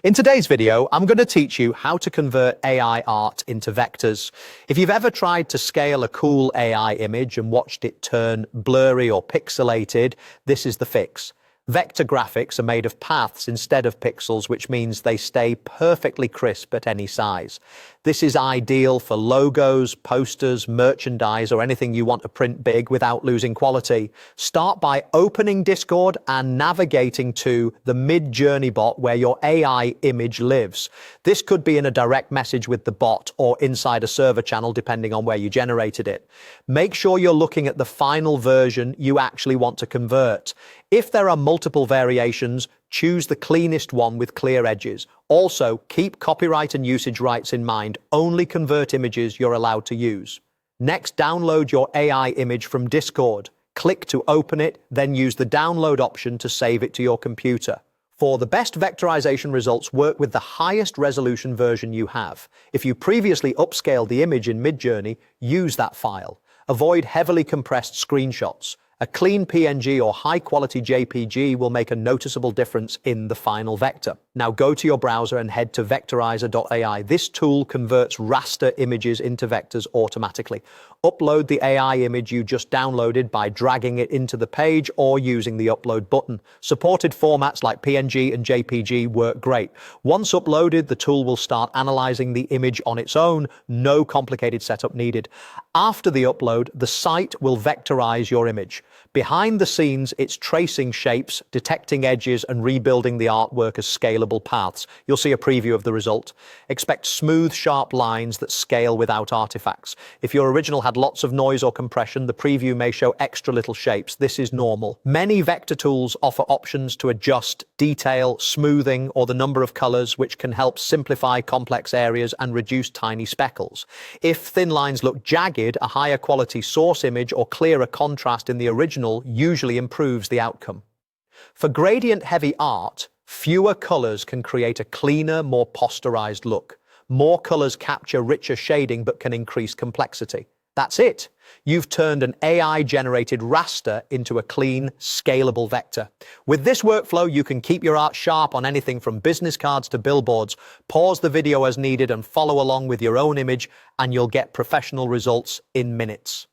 In today's video, I'm going to teach you how to convert AI art into vectors. If you've ever tried to scale a cool AI image and watched it turn blurry or pixelated, this is the fix. Vector graphics are made of paths instead of pixels, which means they stay perfectly crisp at any size. This is ideal for logos, posters, merchandise, or anything you want to print big without losing quality. Start by opening Discord and navigating to the Mid-Journey bot where your AI image lives. This could be in a direct message with the bot or inside a server channel, depending on where you generated it. Make sure you're looking at the final version you actually want to convert. If there are multiple variations, choose the cleanest one with clear edges. Also, keep copyright and usage rights in mind. Only convert images you're allowed to use. Next, download your AI image from Discord. Click to open it, then use the download option to save it to your computer. For the best vectorization results, work with the highest resolution version you have. If you previously upscaled the image in Midjourney, use that file. Avoid heavily compressed screenshots. A clean PNG or high-quality JPG will make a noticeable difference in the final vector. Now go to your browser and head to vectorizer.ai. This tool converts raster images into vectors automatically. Upload the AI image you just downloaded by dragging it into the page or using the upload button. Supported formats like PNG and JPG work great. Once uploaded, the tool will start analyzing the image on its own. No complicated setup needed. After the upload, the site will vectorize your image. Behind the scenes, it's tracing shapes, detecting edges, and rebuilding the artwork as scalable paths. You'll see a preview of the result. Expect smooth, sharp lines that scale without artifacts. If your original had lots of noise or compression, the preview may show extra little shapes. This is normal. Many vector tools offer options to adjust detail, smoothing, or the number of colors, which can help simplify complex areas and reduce tiny speckles. If thin lines look jagged, a higher quality source image or clearer contrast in the original usually improves the outcome. For gradient-heavy art, fewer colors can create a cleaner, more posterized look. More colors capture richer shading but can increase complexity. That's it. You've turned an AI-generated raster into a clean, scalable vector. With this workflow, you can keep your art sharp on anything from business cards to billboards. Pause the video as needed and follow along with your own image, and you'll get professional results in minutes.